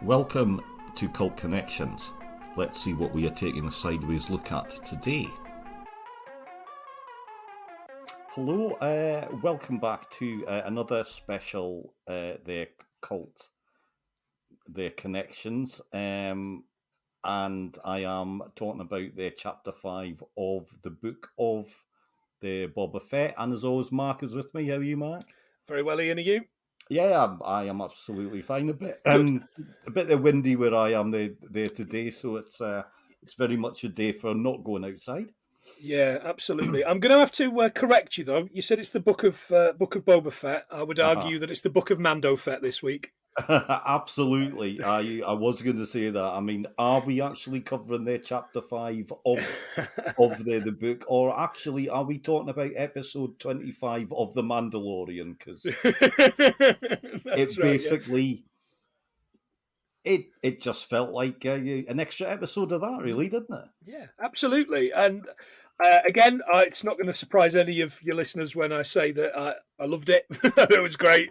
Welcome to Cult Connections. Let's see what we are taking a sideways look at today. Hello, welcome back to another special their Cult, their Connections, and I am talking about their Chapter 5 of the Book of the Boba Fett. And as always, Mark is with me. How are you, Mark? Very well, Ian. Are you? Yeah, I am absolutely fine. A bit windy where I am there today, so it's very much a day for not going outside. Yeah, absolutely. I'm going to have to correct you though. You said it's the Book of Boba Fett. I would argue that it's the Book of Mando Fett this week. Absolutely. I was going to say that. I mean, are we actually covering their Chapter 5 of the book, or actually are we talking about episode 25 of The Mandolorian? Because it basically it just felt like an extra episode of that, really, didn't it? Yeah, absolutely. And again, it's not going to surprise any of your listeners when I say that I loved it. It was great.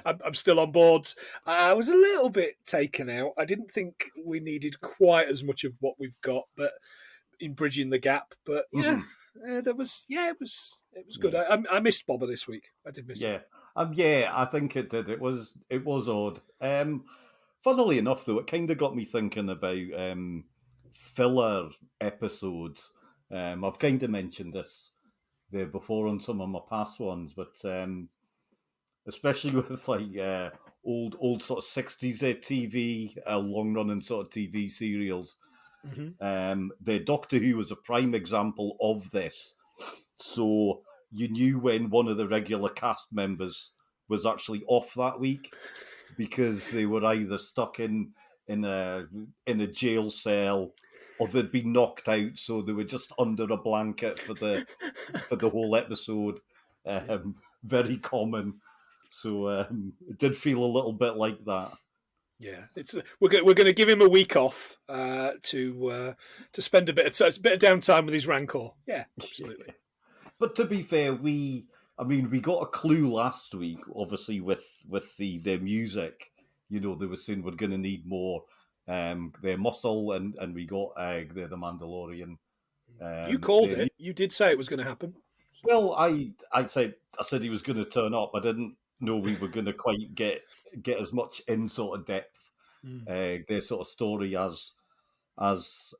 I'm still on board. I was a little bit taken out. I didn't think we needed quite as much of what we've got, but in bridging the gap. But yeah, it was good. I missed Boba this week. I did miss it. Yeah, I think it did. It was odd. Funnily enough, though, it kind of got me thinking about filler episodes. I've kind of mentioned this there before on some of my past ones, but especially with like old sort of 60s TV, long running sort of TV serials. Mm-hmm. The Doctor Who was a prime example of this. So you knew when one of the regular cast members was actually off that week, because they were either stuck in a jail cell, or they'd been knocked out, so they were just under a blanket for the whole episode. Very common. So it did feel a little bit like that. Yeah, we're going to give him a week off to spend a bit of downtime with his rancor. Yeah, absolutely. Yeah. But to be fair, we got a clue last week, obviously with their music. You know, they were saying we're going to need more their muscle, and we got the Mandalorian. You called it. You did say it was going to happen. Well, I said he was going to turn up. I didn't know we were going to quite get as much in sort of depth their sort of story as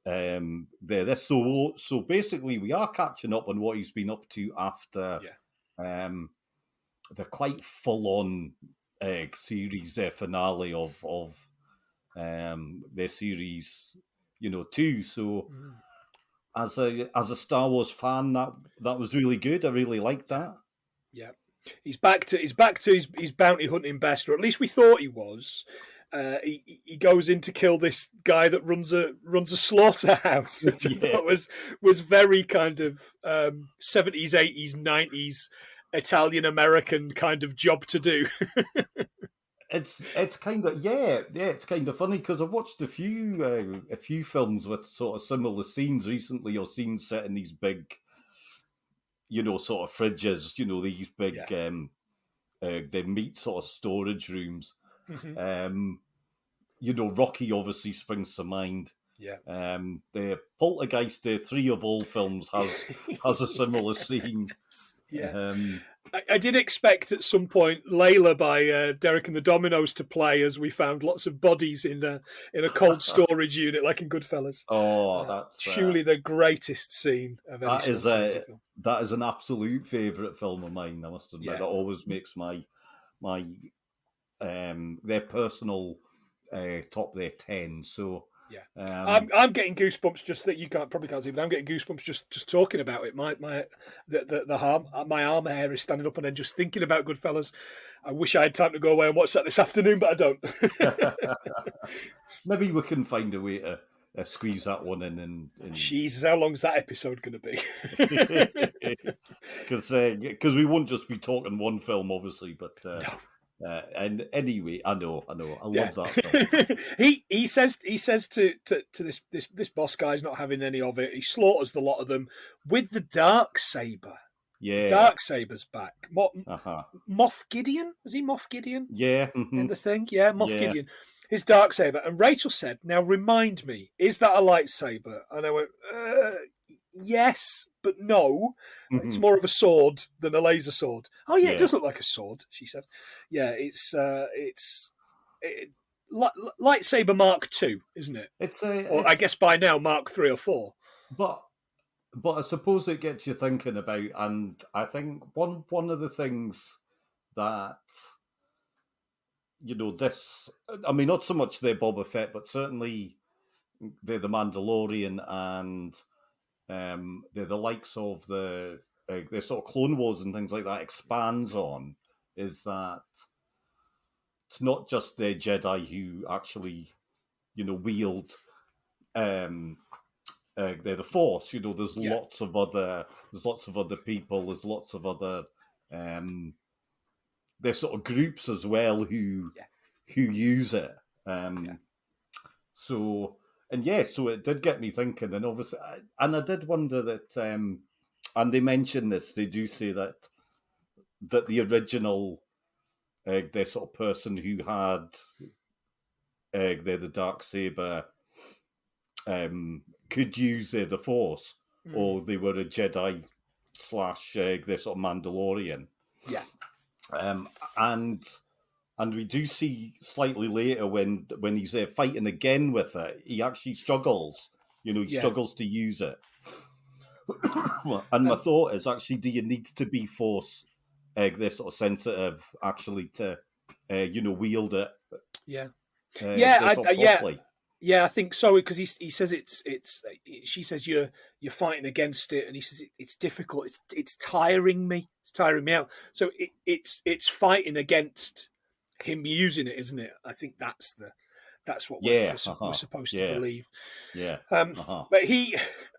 there. So basically, we are catching up on what he's been up to after the quite full on series finale of their series, 2. So as a Star Wars fan, that was really good. I really liked that. Yeah, he's back to his bounty hunting best, or at least we thought he was. He goes in to kill this guy that runs a slaughterhouse, which I thought was very kind of 70s, 80s, 90s Italian American kind of job to do. It's kind of it's kind of funny, because I've watched a few films with sort of similar scenes recently, or scenes set in these big, sort of fridges, these big the meat sort of storage rooms. Mm-hmm. Rocky obviously springs to mind. Yeah. The Poltergeist 3 of all films has a similar scene. Yeah. I did expect at some point Layla by Derek and the Dominoes to play, as we found lots of bodies in a cold storage unit, like in Goodfellas. Oh, that's surely the greatest scene of any film. That is an absolute favourite film of mine, I must admit. Yeah. That always makes my their personal top their 10. So yeah, I'm getting goosebumps just that you probably can't see, but I'm getting goosebumps just talking about it. My arm hair is standing up, and then just thinking about Goodfellas. I wish I had time to go away and watch that this afternoon, but I don't. Maybe we can find a way to squeeze that one in. And Jesus, how long is that episode going to be? Because we won't just be talking one film, obviously, but. No. And anyway, I know, I love that film. he says to this boss guy's not having any of it. He slaughters the lot of them with the dark saber. Yeah, dark saber's back. Moff Gideon, was he Moff Gideon? Yeah, in the thing. Yeah, Moff Gideon. his dark saber. And Rachel said, "Now remind me, is that a lightsaber?" And I went, "Yes, but no. It's Mhm. more of a sword than a laser sword." "Oh yeah, it Yeah. does look like a sword," she said. "Yeah, lightsaber Mark II, isn't it? Or I guess by now Mark III or IV." but but I suppose it gets you thinking about, and I think one of the things that this, I mean, not so much the Boba Fett, but certainly the Mandalorian, and they're the likes of the sort of Clone Wars and things like that expands on, is that it's not just the Jedi who actually wield um, they're the Force. There's Yeah, lots of other people. There's lots of other um, there's sort of groups as well yeah, who use it. yeah, So and yeah, so it did get me thinking, and obviously, and I did wonder that, and they mention this. They do say that the original, the sort of person who had the dark saber, could use the Force, mm, or they were a Jedi slash the sort of Mandalorian, yeah, um, and and we do see slightly later when he's fighting again with it, he actually struggles. He yeah. struggles to use it. And my And thought is, actually, do you need to be Force this sort of sensitive actually to wield it yeah, yeah, this sort of yeah. properly? Yeah, I think so because he says it's. She says you're fighting against it, and he says it's difficult. It's tiring me. It's tiring me out. So it's fighting against him using it, isn't it? I think that's what Yeah, we're supposed to yeah, believe. yeah, Um, uh-huh. but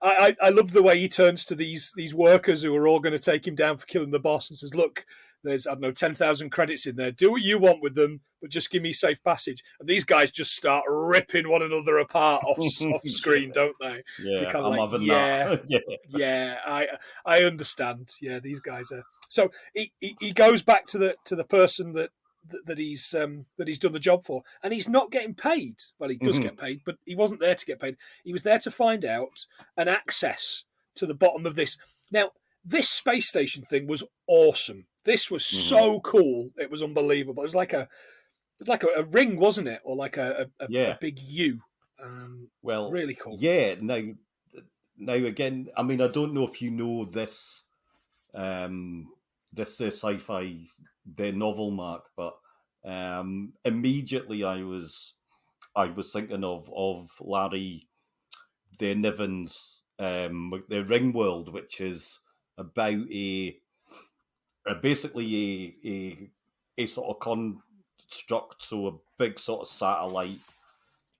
I love the way he turns to these workers who are all going to take him down for killing the boss and says, "Look, there's, I don't know, 10,000 credits in there. Do what you want with them, but just give me safe passage." And these guys just start ripping one another apart off screen, don't they? You're Yeah, kind of I'm like, having yeah, that. Yeah. yeah, I understand. Yeah, these guys are. So he goes back to the person that he's done the job for, and he's not getting paid. Well, he does Mhm. get paid, but he wasn't there to get paid. He was there to find out and access to the bottom of this. Now, this space station thing was awesome. This was Mhm. so cool. It was unbelievable. It was like a ring, wasn't it, or like a Yeah. big U. Well, Really cool. yeah. Now again, I mean, I don't know if you know um, this sci-fi the novel, Mark, but immediately I was thinking of Larry the Niven's the Ring World, which is about basically a sort of construct, so a big sort of satellite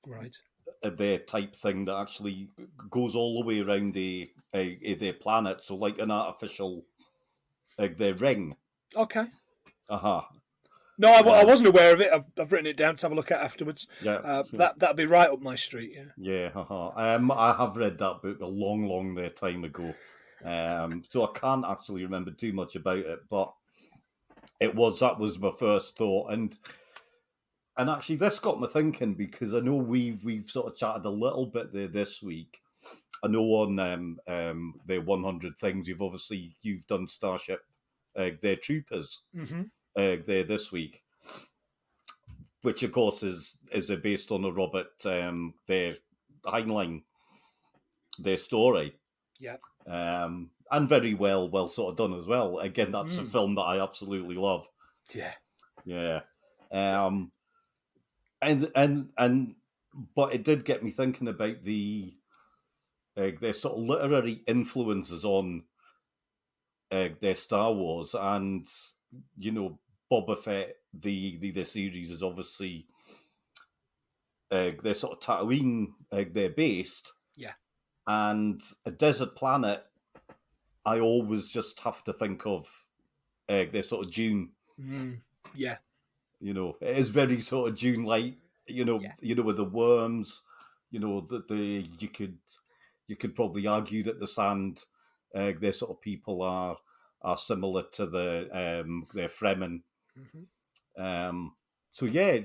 Right. the type thing that actually goes all the way around the planet, so like an artificial the ring. Okay. Uh-huh. No, I Um, wasn't aware of it. I've written it down to have a look at afterwards. yeah. That'd be right up my street. Yeah. Yeah, uh-huh. I have read that book a long, long time ago. So I can't actually remember too much about it, but that was my first thought, and actually this got me thinking, because I know we've sort of chatted a little bit there this week. I know on the 100 things you've done Starship, their Troopers, Mm-hmm. there this week, which of course is based on a Robert their Heinlein their story, Yeah. and very well sort of done as well. Again, that's a Mm. film that I absolutely love. Yeah. Yeah, um, and but it did get me thinking about their sort of literary influences on their Star Wars, and Boba Fett. The series is obviously they're sort of Tatooine. They're based, Yeah. and a desert planet. I always just have to think of their sort of Dune. Mm. Yeah. It is very sort of Dune like. Yeah. With the worms. That you could probably argue that the sand, their sort of people are similar to their Fremen. Mm-hmm. Um, So yeah.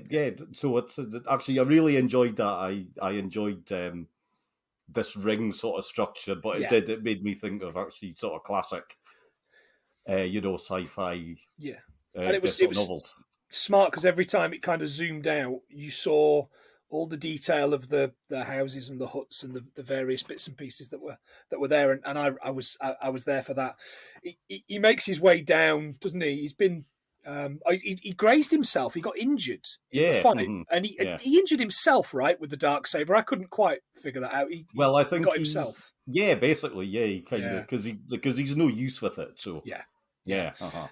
So it's actually I really enjoyed that. I enjoyed this ring sort of structure, but Yeah, it made me think of actually sort of classic, sci-fi yeah, and it was sort of novels. smart because every time it kind of zoomed out, you saw all the detail of the houses and the huts and the various bits and pieces that were there, and I was there for that. He makes his way down, doesn't he? He's been he grazed himself. He got injured in the Yeah, fight, and yeah. he injured himself, right, with the dark saber. I couldn't quite figure that out. Well, I He think got himself. yeah, basically, yeah, he kind Yeah, of because he's no use with it. So yeah, yeah. yeah,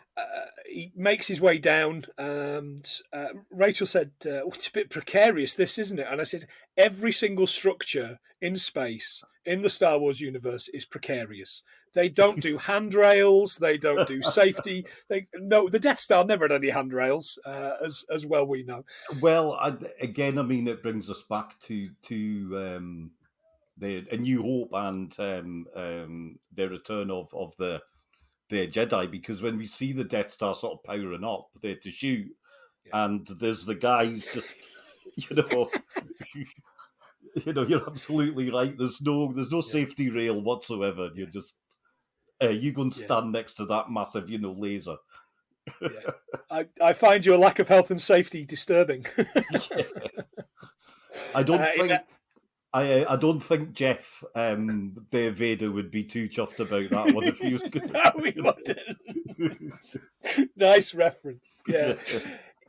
He makes his way down, and Rachel said, oh, "It's a bit precarious, this, isn't it?" And I said, "Every single structure in space in the Star Wars universe is precarious. They don't do handrails. They don't do safety. No, the Death Star never had any handrails, as well we know." Well, again, I mean, it brings us back to the A New Hope and the return of the Jedi, because when we see the Death Star sort of powering up there to shoot, and there's the guys just, you know, you're absolutely right. There's no safety rail whatsoever. You're just you go and stand next to that massive, laser. Yeah. I find your lack of health and safety disturbing. Yeah. I don't think Jeff, the Vader, would be too chuffed about that one if he was good. No, he wouldn't. Nice reference. Yeah.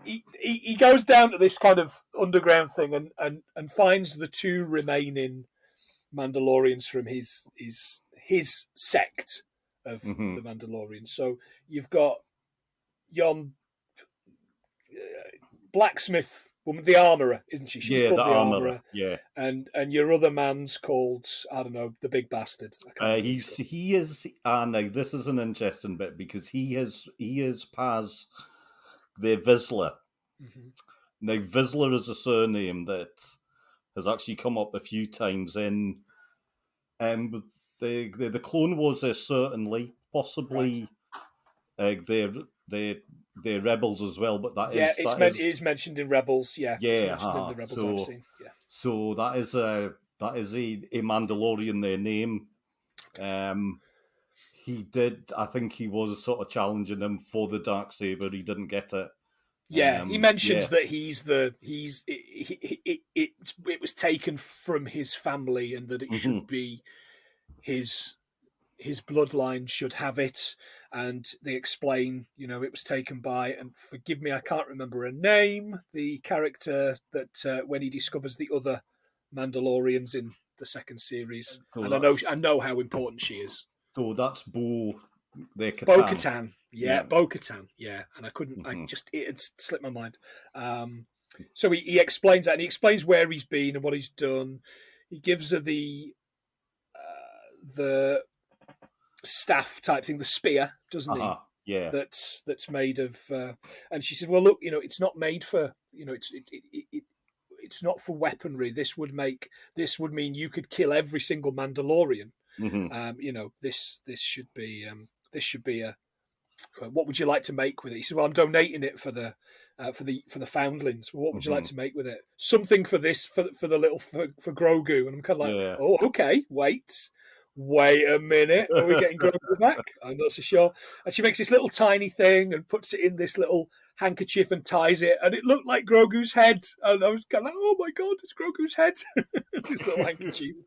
He goes down to this kind of underground thing and finds the two remaining Mandalorians from his sect of the Mandalorians. So you've got yon blacksmith woman, the armorer, isn't she? She's called the armorer. Yeah. And your other man's called, I don't know, the big bastard. He is. Now this is an interesting bit because he is Paz the Vizsla. Mm-hmm. Now Vizsla is a surname that has actually come up a few times in the Clone Wars. Certainly, possibly they're rebels as well, but it is mentioned in Rebels. Yeah, it's mentioned in the Rebels I've seen. Yeah, so that is a Mandalorian. Their name. He did. I think he was sort of challenging him for the Darksaber. He didn't get it. Yeah, he mentions that it was taken from his family and that it should be his bloodline should have it, and they explain, it was taken by, and forgive me, I can't remember her name, the character that when he discovers the other Mandalorians in the second series, and I know how important she is. So that's Bo-Katan. Yeah, Bo-Katan. Yeah, and I couldn't. It had slipped my mind. So he explains that, and he explains where he's been and what he's done. He gives her the staff type thing, the spear, doesn't he? Yeah. That's made of. And she said, "Well, look, it's not made for. It's not for weaponry. This would mean you could kill every single Mandalorian. This should be a. What would you like to make with it?" He said, "Well, I'm donating it for the foundlings. Well, what would you like to make with it? Something for this for Grogu." And I'm kind of like, "Oh, okay, wait a minute. Are we getting Grogu back? I'm not so sure." And she makes this little tiny thing and puts it in this little handkerchief and ties it, and it looked like Grogu's head. And I was kind of like, "Oh my god, it's Grogu's head!" This little handkerchief.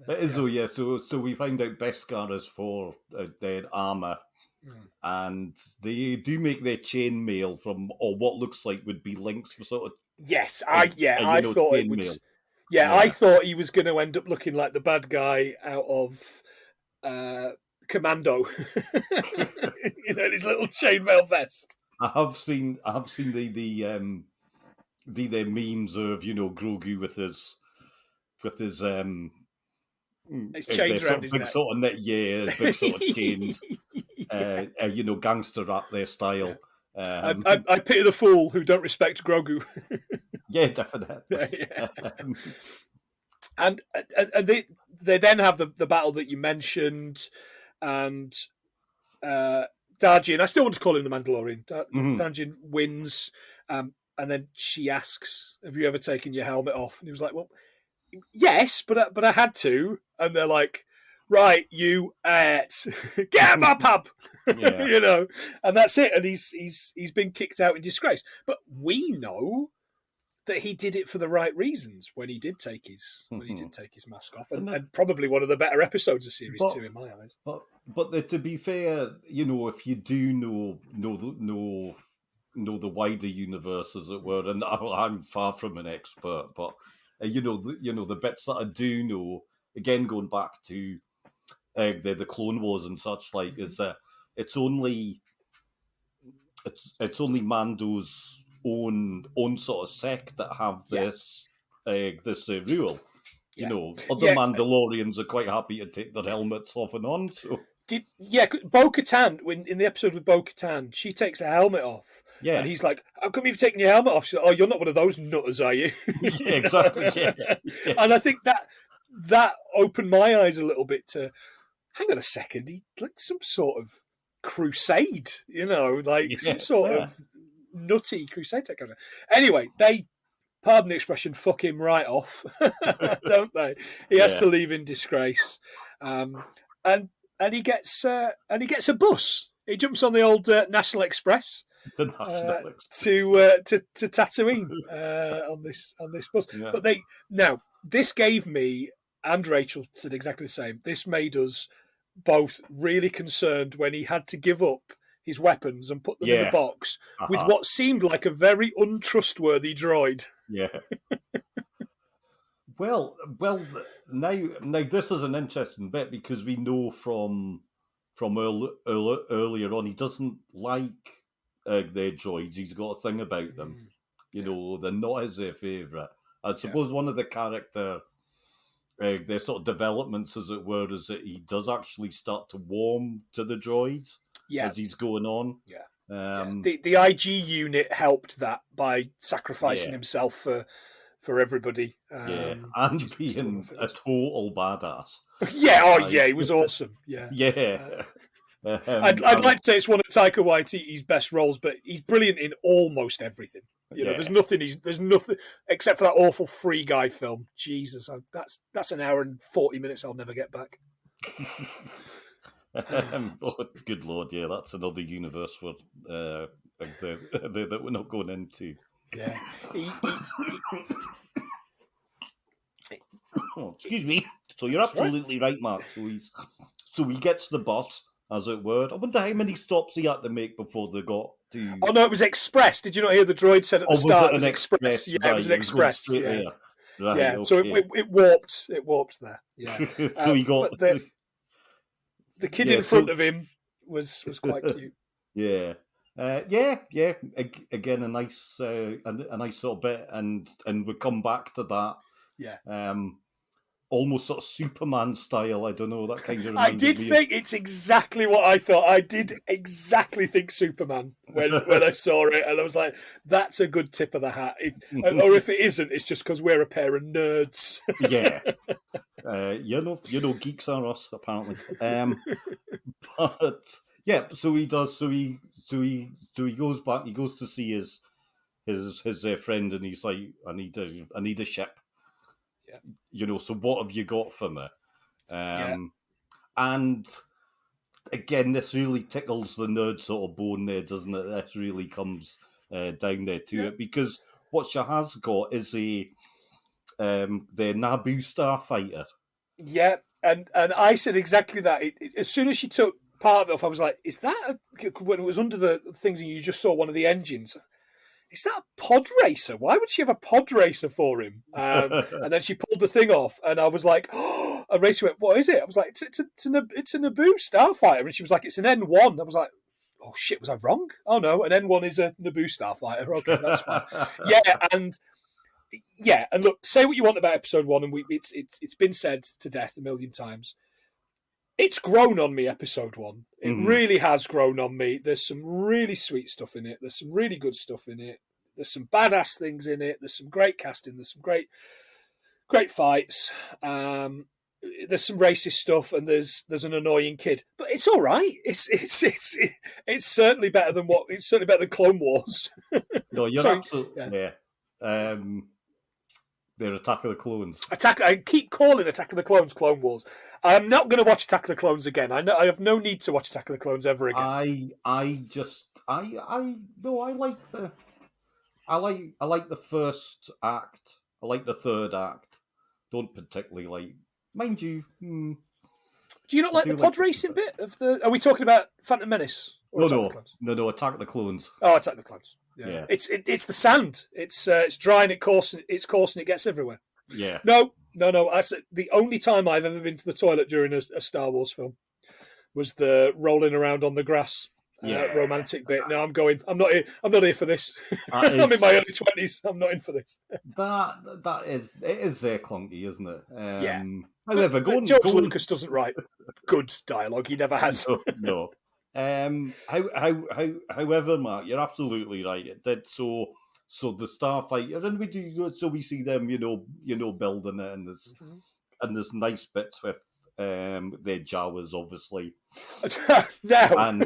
It is, yeah. So we find out Beskar is for their armor, and they do make their chain mail from, or what looks like would be links for sort of. Yes, I thought it would. Mail. Yeah, I thought he was going to end up looking like the bad guy out of Commando. His little chainmail vest. I have seen the memes of Grogu with his his chains around his neck. Sort of big sort of chains. Gangster rap their style. Yeah. I pity the fool who don't respect Grogu. Yeah, definitely. Yeah. And they then have the battle that you mentioned, and Dajin, I still want to call him the Mandalorian. Dajin wins. And then she asks, "Have you ever taken your helmet off?" And he was like, "Well, yes, but I had to." And they're like, "Right, you get out of my pub," Yeah. and that's it. And he's been kicked out in disgrace. But we know that he did it for the right reasons when he did take his mask off, and probably one of the better episodes of series 2 in my eyes. But to be fair, if you do know the wider universe, as it were, and I'm far from an expert, but the bits that I do know, again going back to the Clone Wars and such like, is that it's only Mando's own sort of sect that have this rule. Other Mandalorians are quite happy to take their helmets off and on. So Bo-Katan, in the episode with Bo-Katan, she takes her helmet off. Yeah. And he's like, "How come you've taken your helmet off?" She's like, "Oh, you're not one of those nutters, are you?" Yeah, exactly. Yeah. And I think that opened my eyes a little bit to, hang on a second, he's like some sort of crusade, some sort of nutty crusade kind of. Anyway, they, pardon the expression, fuck him right off, don't they? He has to leave in disgrace, and he gets a bus. He jumps on the old National Express to Tatooine on this bus. Yeah. But this gave me, and Rachel said exactly the same, this made us both really concerned when he had to give up his weapons and put them in a box with what seemed like a very untrustworthy droid. Yeah. Well, now this is an interesting bit, because we know from earlier on he doesn't like their droids. He's got a thing about them. They're not his favourite. I suppose one of the character their sort of developments, as it were, is that he does actually start to warm to the droids as he's going on. The IG unit helped that by sacrificing himself for everybody. And being a total badass. He was awesome. I'd like to say it's one of Taika Waititi's best roles, but he's brilliant in almost everything. There's nothing except for that awful Free Guy film. Jesus, that's an hour and 40 minutes I'll never get back. Good Lord, that's another universe that we're not going into. Yeah. Excuse me. So you're absolutely right, Mark. So he gets the bus, as it were. I wonder how many stops he had to make before they got to... Oh, no, it was express. Did you not hear the droid said at the start? It was express. Yeah, it was an express. Right, okay. So it warped. It warped there. Yeah. So he got... the kid in front of him was quite cute. Yeah. Again, a nice sort of bit, and we come back to that. Yeah. Almost sort of Superman style. I don't know, that kind of. I did think it's exactly what I thought. I did exactly think Superman when I saw it, and I was like, "That's a good tip of the hat." Or if it isn't, it's just because we're a pair of nerds. Yeah. Geeks are us, apparently. But yeah, so he does. So he goes back. He goes to see his friend, and he's like, "I need a ship." Yeah. So what have you got for me? And again, this really tickles the nerd sort of bone there, doesn't it? This really comes down there to it, because what she has got is the Naboo starfighter. Yeah, and I said exactly that. As soon as she took part of it off, I was like, "Is that when it was under the things and you just saw one of the engines? Is that a pod racer? Why would she have a pod racer for him?" And then she pulled the thing off, and I was like, "Oh!" And Rachel went, "What is it?" I was like, "It's a Naboo starfighter," and she was like, "It's an N1." I was like, "Oh shit, was I wrong?" Oh no, an N1 is a Naboo starfighter. Okay, that's fine. And look, say what you want about episode 1, and it's been said to death a million times. It's grown on me, episode 1. It really has grown on me. There's some really sweet stuff in it. There's some really good stuff in it. There's some badass things in it. There's some great casting. There's some great fights. there's some racist stuff and there's an annoying kid, but it's all right. It's certainly better than Clone Wars. No, you're Sorry. absolutely they're Attack of the Clones. I keep calling Attack of the Clones Clone Wars. I'm not going to watch Attack of the Clones again. I know I have no need to watch Attack of the Clones ever again. I like the first act. I like the third act. Don't particularly like, mind you. Do you not like the pod racing bit of the? Are we talking about Phantom Menace? No, Attack of the Clones. Oh, Attack of the Clones. Yeah. It's the sand. It's dry and it's coarse and it gets everywhere. Yeah. No. The only time I've ever been to the toilet during a Star Wars film was the rolling around on the grass romantic bit. No, I'm not here for this. I'm in my early 20s. I'm not in for this. It is clunky, isn't it? Yeah. However, George Lucas doesn't write good dialogue. He never has. No. However, Mark, you're absolutely right. It did so the starfighter, and we see them, building it, and there's nice bits with their Jawas, obviously. Now,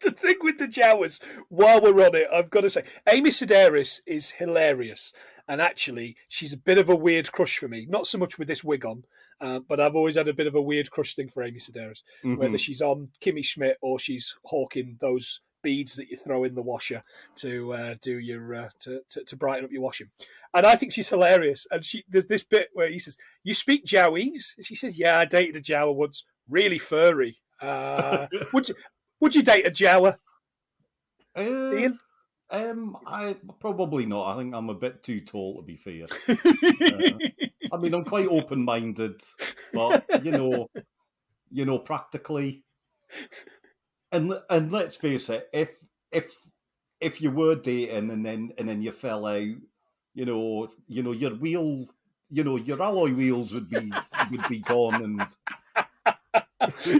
the thing with the Jawas, while we're on it, I've got to say, Amy Sedaris is hilarious, and actually, she's a bit of a weird crush for me. Not so much with this wig on, but I've always had a bit of a weird crush thing for Amy Sedaris, whether she's on Kimmy Schmidt or she's hawking those beads that you throw in the washer to do your to brighten up your washing. And I think she's hilarious. And there's this bit where he says, "You speak Jawese?" And she says, "Yeah, I dated a Jawa once. Really furry. Would you date a Jawa, Ian?" I probably not. I think I'm a bit too tall to be fair. I mean, I'm quite open-minded, but practically. And let's face it, if you were dating and then you fell out, your alloy wheels would be gone and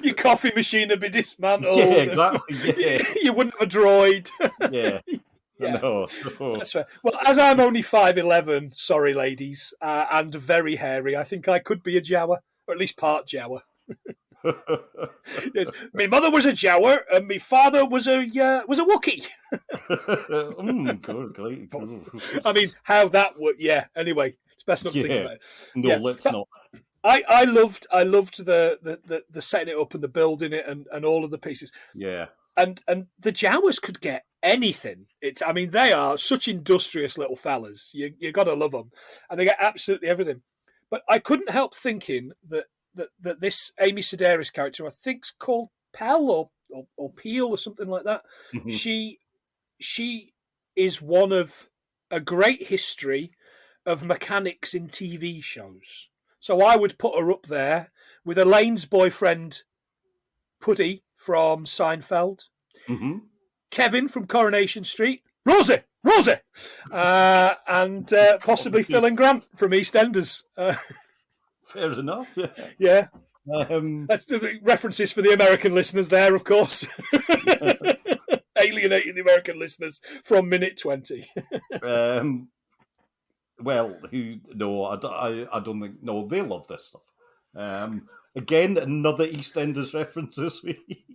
your coffee machine would be dismantled. Yeah, exactly. Yeah. You wouldn't have a droid. Yeah. Yeah. No. That's fair. Well, as I'm only 5'11", sorry ladies, and very hairy, I think I could be a Jawa, or at least part Jawa. Yes. My mother was a Jawa, and my father was a Wookiee. Good. I mean, how that would? Yeah. Anyway, it's best not to think about it. No, let's not. I loved the setting it up and the building it and all of the pieces. Yeah. And the Jawas could get anything. They are such industrious little fellas. You got to love them, and they get absolutely everything. But I couldn't help thinking that this Amy Sedaris character, I think's called Pell or Peel or something like that. Mm-hmm. She is one of a great history of mechanics in TV shows. So I would put her up there with Elaine's boyfriend, Puddy from Seinfeld, Kevin from Coronation Street, Rosie, and possibly Phil and Grant from EastEnders. Fair enough. Yeah. That's the references for the American listeners there, of course. Alienating the American listeners from minute 20. Well, I don't think. No, they love this stuff. Again, another EastEnders reference this week.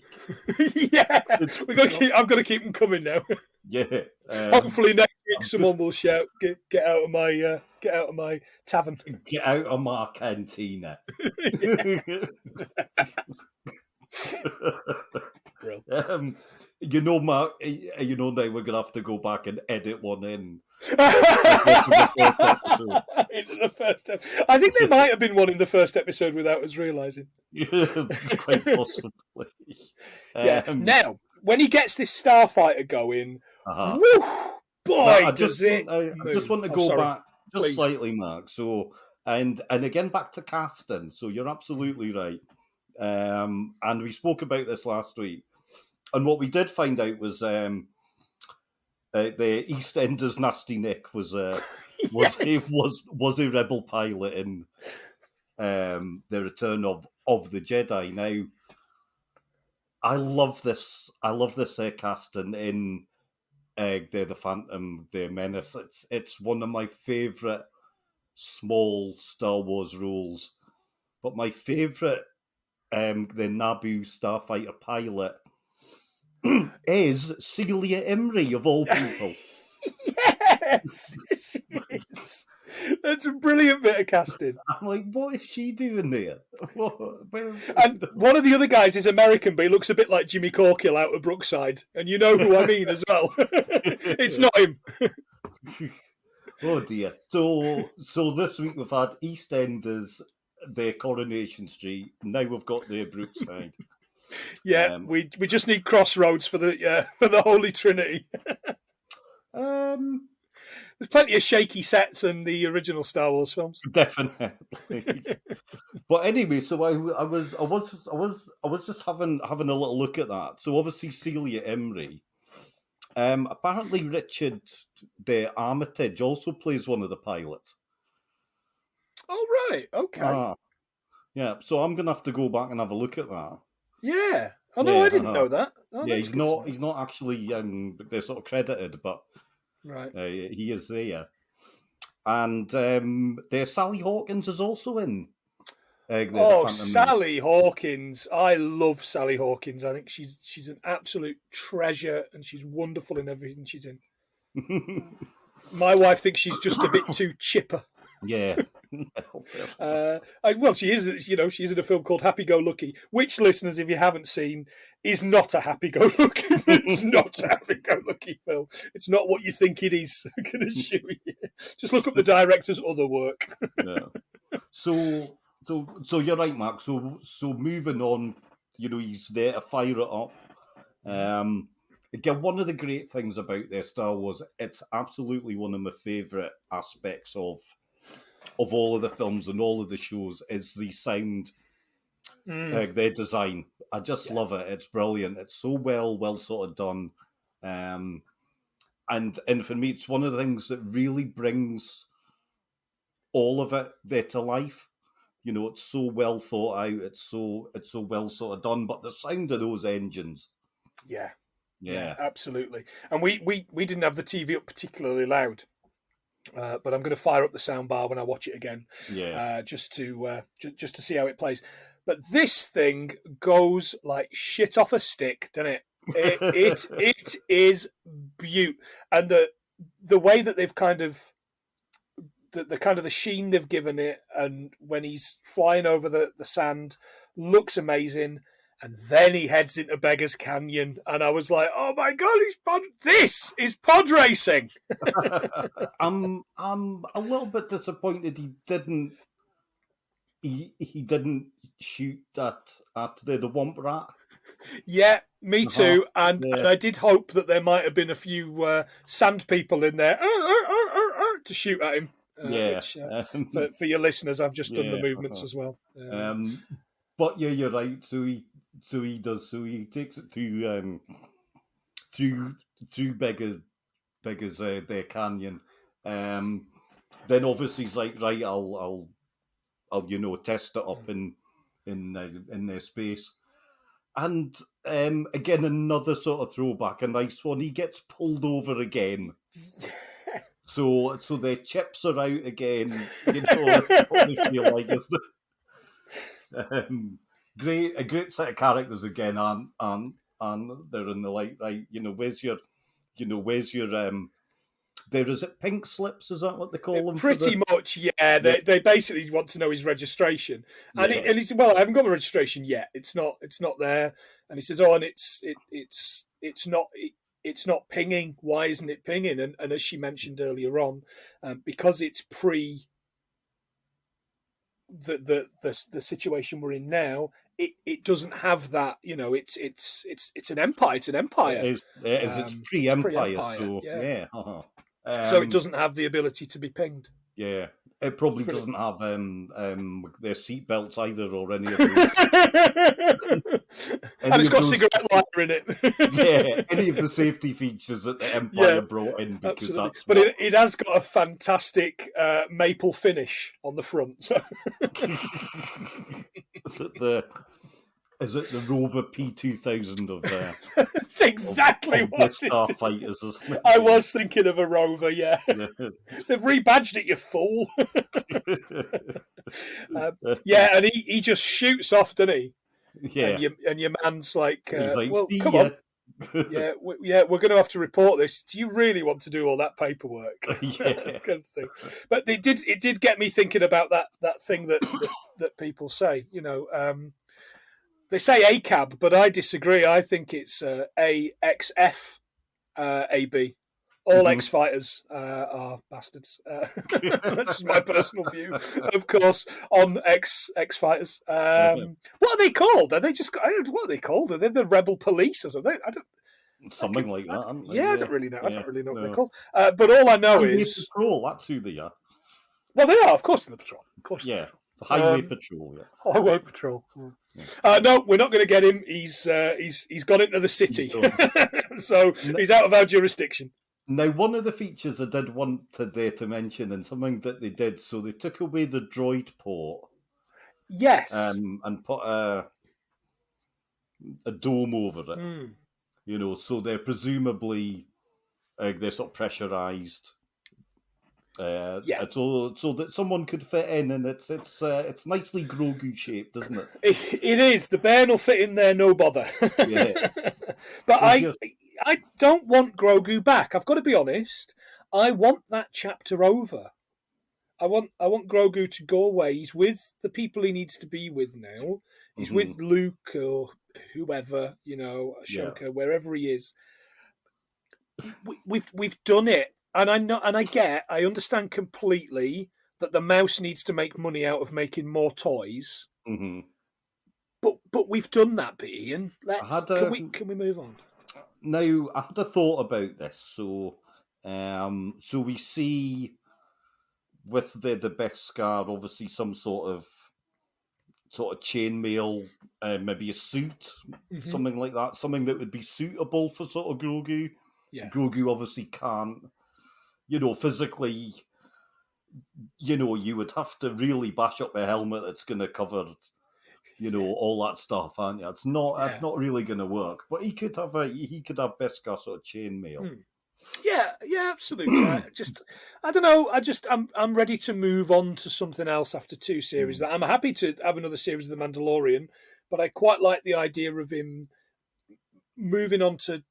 Yeah, I've got to keep them coming now. Yeah. Hopefully next week someone will shout, "Get out of my tavern! Get out of my cantina!" Mark. Now we're gonna have to go back and edit one in. Into the first episode. I think there might have been one in the first episode without us realising. Quite possibly. Now, when he gets this starfighter going, woo, boy, I just want to go back just slightly, Mark. So, and again, back to casting. So you're absolutely right. And we spoke about this last week. And what we did find out was the EastEnders Nasty Nick was a rebel pilot in the Return of the Jedi. Now, I love this casting in the Phantom, the Menace. It's one of my favourite small Star Wars roles. but my favourite, the Naboo starfighter pilot, is Celia Imrie, of all people. Yes, she is. That's a brilliant bit of casting. I'm like, what is she doing there? And one of the other guys is American, but he looks a bit like Jimmy Corkill out of Brookside. And you know who I mean as well. It's not him. Oh dear. So this week we've had EastEnders, their Coronation Street. Now we've got their Brookside. Yeah, we just need Crossroads for the Holy Trinity. There's plenty of shaky sets in the original Star Wars films. Definitely. But anyway, so I was just having a little look at that. So obviously Celia Imrie. Apparently Richard the Armitage also plays one of the pilots. Oh right, okay. Yeah, so I'm gonna have to go back and have a look at that. Yeah. Oh no, I didn't know that. Oh, yeah, he's not actually they're sort of credited, but right. He is there. And there's Sally Hawkins is also in. Sally Hawkins! I love Sally Hawkins. I think she's an absolute treasure, and she's wonderful in everything she's in. My wife thinks she's just a bit too chipper. Yeah. Well, she is. You know, she's in a film called Happy Go Lucky, which, listeners, if you haven't seen, is not a Happy Go Lucky. It's not a Happy Go Lucky film. It's not what you think it is. I can assure you. Just look up the director's other work. Yeah. So you're right, Mark. So moving on, you know, he's there to fire it up. Again, one of the great things about their Star Wars, it's absolutely one of my favourite aspects of all of the films and all of the shows is the sound, their design. I just love it. It's brilliant. It's so well sort of done. And for me, it's one of the things that really brings all of it there to life. You know, it's so well thought out. It's so well sort of done. But the sound of those engines, yeah, absolutely. And we didn't have the TV up particularly loud, but I'm going to fire up the soundbar when I watch it again, just to see how it plays. But this thing goes like shit off a stick, doesn't it? It is beaut, and the way that they've kind of the sheen they've given it, and when he's flying over the sand, looks amazing. And then he heads into Beggar's Canyon, and I was like, "Oh my god, this is pod racing." I'm a little bit disappointed he didn't shoot at the Womp Rat. Yeah, me too. And I did hope that there might have been a few sand people in there to shoot at him. Which, for your listeners, I've just done the movements as well. But yeah, you're right. So he does. So he takes it to through Beggar's their canyon. Then obviously he's like, right, I'll test it up in their space. And again, another sort of throwback, a nice one. He gets pulled over again. So their chips are out again. You know, that's what they feel like, isn't it? A great set of characters again, and they're in the light, right? You know, where's your there is it pink slips? Is that what they call them? Pretty much, yeah. They basically want to know his registration, and he said, "Well, I haven't got my registration yet. It's not there." And he says, "Oh, and it's not pinging. Why isn't it pinging?" And as she mentioned earlier on, because it's pre the situation we're in now, it doesn't have that. You know, it's an empire. It's an empire. It is. It's pre-empire. So, yeah. So it doesn't have the ability to be pinged. Yeah. It probably doesn't have their seatbelts either, or any of those. And it's got a cigarette lighter in it. Yeah, any of the safety features that the Empire brought in. Because absolutely. But it has got a fantastic maple finish on the front. So. Is it the Rover P2000 of It's exactly of the what it is. starfighters? Isn't it? I was thinking of a Rover, yeah. Yeah. They've rebadged it, you fool. Yeah, and he just shoots off, doesn't he? Yeah. And your man's like, He's like, well, see come ya. on. Yeah, we're going to have to report this. Do you really want to do all that paperwork? Yeah. Kind of thing. But it did get me thinking about that thing that people say. You know, they say ACAB, but I disagree. I think it's AXF AB. All X fighters are bastards. That's my personal view, of course, on X fighters. What are they called? Are they just? What are they called? Are they the rebel police or something? I don't. Something like that. I don't really know. I don't really know what they're No. called. But all I know Highway is, Patrol, that's who they are. well, they are, of course, they're the patrol. Of course, Yeah. they're The Highway Patrol, yeah. Highway Patrol. No, we're not going to get him. He's gone into the city, so he's out of our jurisdiction. Now, one of the features I did want today to mention, and something that they did, so they took away the droid port. Yes. And put a dome over it. Mm. You know, so they're presumably they're sort of pressurized. Yeah. So that someone could fit in, and it's nicely Grogu shaped, isn't it? It is. The bairn will fit in there, no bother. Yeah. But I don't want Grogu back. I've got to be honest. I want that chapter over. I want Grogu to go away. He's with the people he needs to be with now. He's with Luke or whoever, you know, Ashoka, wherever he is. We've done it, and I understand completely that the mouse needs to make money out of making more toys. Mm-hmm. But we've done that, Ian. Can we move on? Now, I had a thought about this. So we see with the Beskar, obviously some sort of chainmail, maybe a suit, something like that, something that would be suitable for sort of Grogu. Yeah. Grogu obviously can't, physically, you would have to really bash up a helmet that's going to cover, all that stuff, aren't you? That's not really going to work. But he could have Beskar sort of chainmail. Yeah, absolutely. I don't know. I'm ready to move on to something else after 2 series. I'm happy to have another series of The Mandalorian, but I quite like the idea of him moving on to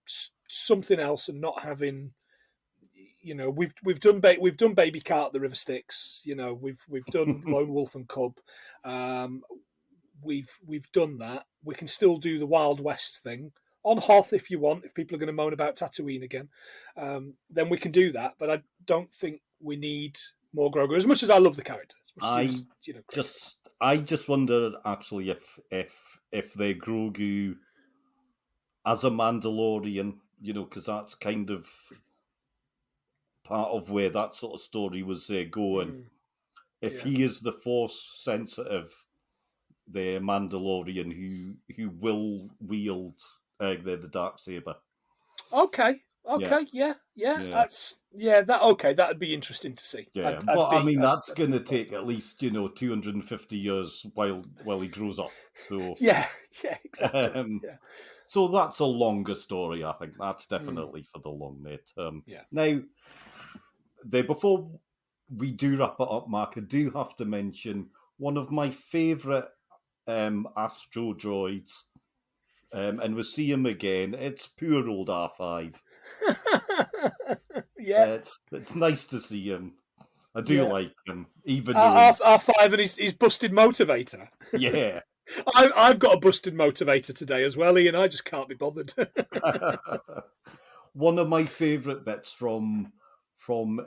something else and not having. We've done Baby Cart, the River Styx. We've done Lone Wolf and Cub. We've done that. We can still do the Wild West thing on Hoth if you want. If people are going to moan about Tatooine again, then we can do that. But I don't think we need more Grogu as much as I love the character. I just wonder actually if they Grogu as a Mandalorian, because that's kind of part of where that sort of story was going. If he is the Force sensitive, the Mandalorian who will wield the Darksaber. Okay, that'd be interesting to see. Yeah, that's going to take at least 250 years while he grows up. So yeah, exactly. So that's a longer story. I think that's definitely for the long term. Yeah. Now, before we do wrap it up, Mark, I do have to mention one of my favourite Astro droids, and we'll see him again. It's poor old R5. Yeah, it's nice to see him. I do like him, even R5 and his busted motivator. Yeah, I've got a busted motivator today as well, Ian. I just can't be bothered. One of my favourite bits from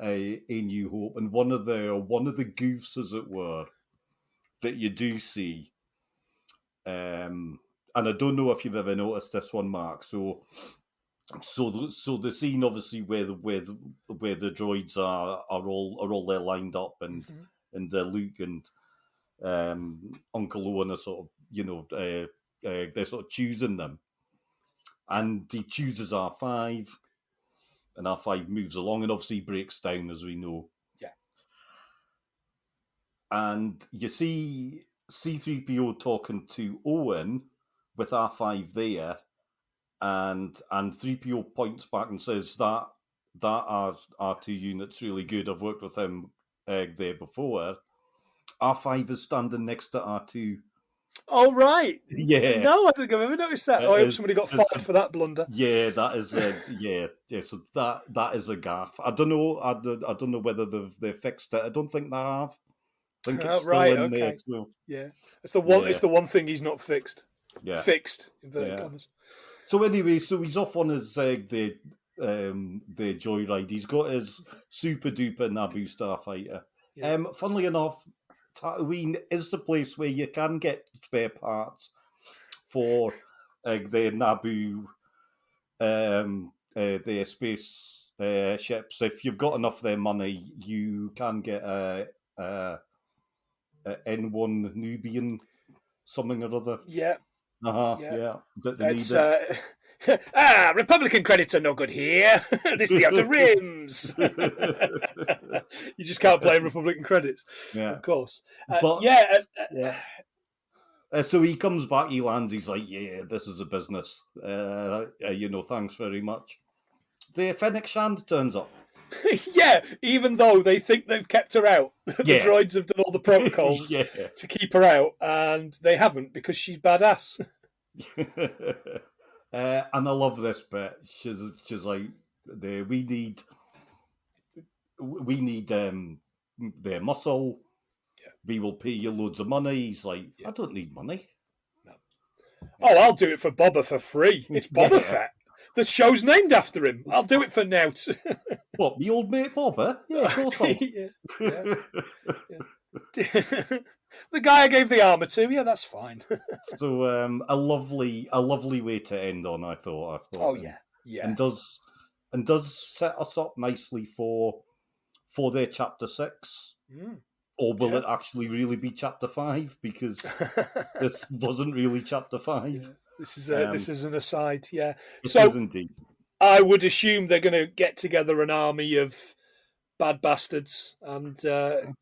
a New Hope, and one of the goofs, as it were, that you do see. And I don't know if you've ever noticed this one, Mark. So the scene, obviously, where the droids are all there lined up, and Luke and Uncle Owen are sort of they're sort of choosing them, and he chooses R5, and R5 moves along, and obviously breaks down, as we know. Yeah, and you see C-3PO talking to Owen, with R5 there, and 3PO points back and says that R2 unit's really good. I've worked with him there before. R5 is standing next to R2. Oh, right. Yeah. No, I don't think I've ever noticed that. I hope somebody got fired for that blunder. Yeah, that is yeah. So that is a gaff. I don't know. I don't know whether they fixed it. I don't think they have. I think it's still in there. So, yeah, it's the one. Yeah. It's the one thing he's not fixed. Yeah, fixed. Inverted commas. So anyway, so he's off on his the joyride. He's got his super duper Naboo starfighter. Yeah. Funnily enough, Tatooine is the place where you can get spare parts for the Naboo, their space ships. If you've got enough of their money, you can get a N1 Nubian something or other. Yeah. Yeah. It's, Republican credits are no good here. This is the Outer Rims. You just can't play Republican credits, of course. But, so he comes back, he lands, he's like, yeah, this is a business. Thanks very much. The Fennec Shand turns up. Yeah, even though they think they've kept her out. The droids have done all the protocols to keep her out, and they haven't because she's badass. And I love this bit. She's like, we need their muscle. Yeah. We will pay you loads of money. He's like, I don't need money. No. Oh, I'll do it for Boba for free. It's Boba Fett. The show's named after him. I'll do it for Nout. What, the old mate Boba? Yeah, of course. The guy I gave the armor to. Yeah, that's fine. So a lovely way to end on. I thought. Oh yeah. And does set us up nicely for their chapter 6. Or will it actually really be chapter 5? Because this wasn't really chapter 5. Yeah. This is an aside, yeah. It is indeed. I would assume they're going to get together an army of bad bastards and go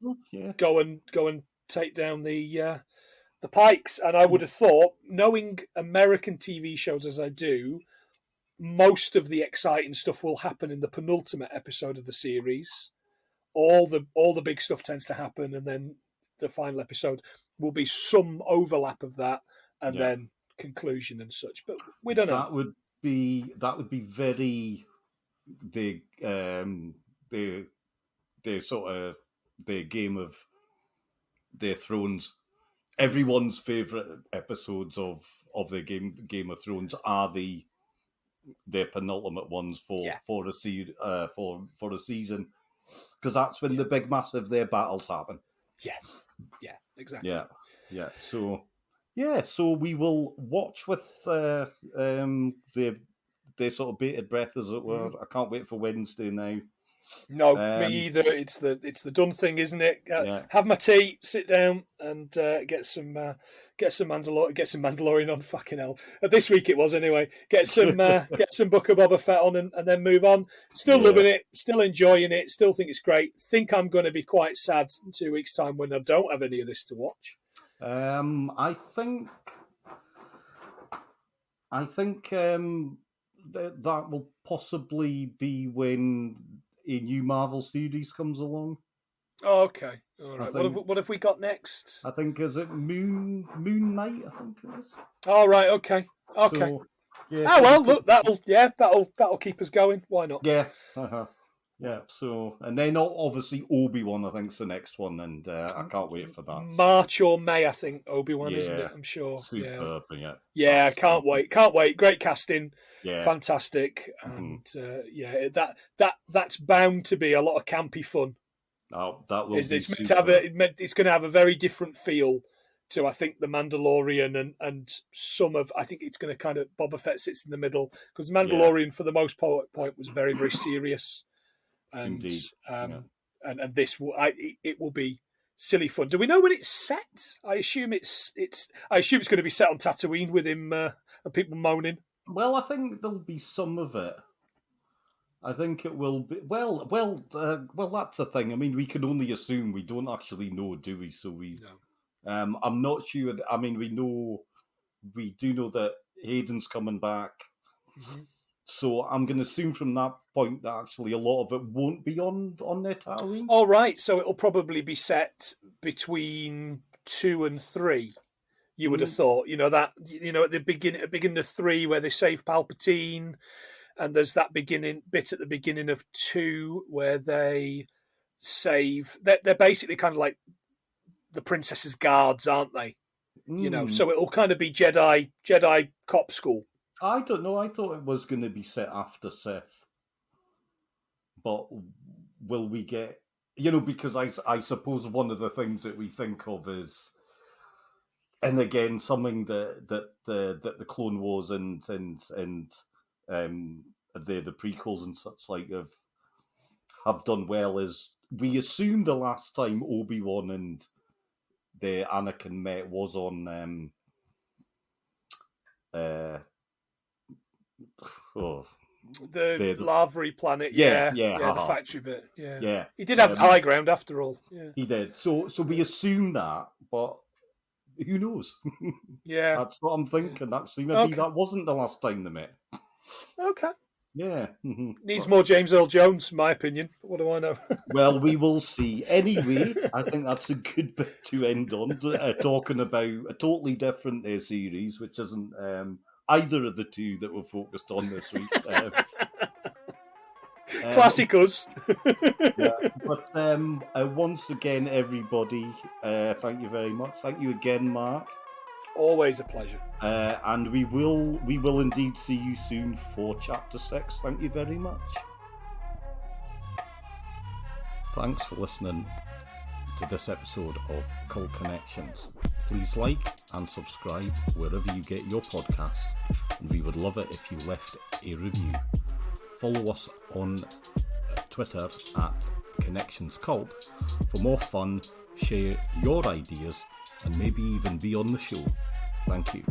and take down the Pikes. And I would have thought, knowing American TV shows as I do, most of the exciting stuff will happen in the penultimate episode of the series. All the big stuff tends to happen, and then the final episode will be some overlap of that, and then conclusion and such. But we don't know. That would be very the sort of the Game of their Thrones. Everyone's favourite episodes of the Game of Thrones are their penultimate ones for a season. Because that's when the big, massive their battles happen. Yeah, exactly. Yeah. So we will watch with their sort of bated breath, as it were. I can't wait for Wednesday now. No, me either. It's the done thing, isn't it? Have my tea, sit down, and get some Mandalorian on. Fucking hell! This week it was anyway. Get some Book of Boba Fett on, and then move on. Still loving it, still enjoying it, still think it's great. Think I'm going to be quite sad in 2 weeks' time when I don't have any of this to watch. I think that will possibly be when a new Marvel series comes along. Oh, okay. All right. What have we got next? I think, is it Moon Knight? I think it is. All right. Okay. So, look, that'll keep us going. Why not? Yeah. Yeah. So, and then obviously Obi-Wan, I think, is the next one, and I can't wait for that. March or May, I think Obi-Wan, isn't it? I'm sure. Superb. Yeah. Can't wait. Great casting. Yeah. Fantastic. And that's bound to be a lot of campy fun. Oh, that will. It's meant to have it's going to have a very different feel to, I think, the Mandalorian and some of. I think it's going to kind of Boba Fett sits in the middle, because Mandalorian for the most point was very, very serious. And indeed. And this will it will be silly fun. Do we know when it's set? I assume it's going to be set on Tatooine with him and people moaning. Well, I think there'll be some of it. I think it will be well. That's the thing. I mean, we can only assume. We don't actually know, do we? So I'm not sure. I mean, we know we do know that Hayden's coming back. Mm-hmm. So I'm going to assume from that point that actually a lot of it won't be on their Tatooine. All right, so it'll probably be set between 2 and 3. You would have thought, that at the beginning of 3 where they save Palpatine, and there's that bit at the beginning of 2 where they save. They're basically kind of like the princess's guards, aren't they? So it'll kind of be Jedi cop school. I don't know. I thought it was going to be set after Sith, but will we get? Because I suppose one of the things that we think of is, and again, something that the Clone Wars and the prequels and such like have done well is we assume the last time Obi-Wan and the Anakin met was on the Lavery planet, the factory bit, yeah. He did have high ground after all. Yeah, he did. So we assume that, but who knows? Yeah, that's what I'm thinking. Actually, maybe that wasn't the last time they met. Okay. Yeah. Needs more James Earl Jones, in my opinion. What do I know? Well, we will see. Anyway, I think that's a good bit to end on, talking about a totally different series, which isn't either of the two that we're focused on this week. Classic us. But once again, everybody, thank you very much. Thank you again, Mark. Always a pleasure. And we will indeed see you soon for Chapter 6. Thank you very much. Thanks for listening to this episode of Cult Connections. Please like and subscribe wherever you get your podcasts, and we would love it if you left a review. Follow us on Twitter at Connections Cult for more fun, share your ideas, and maybe even be on the show. Thank you.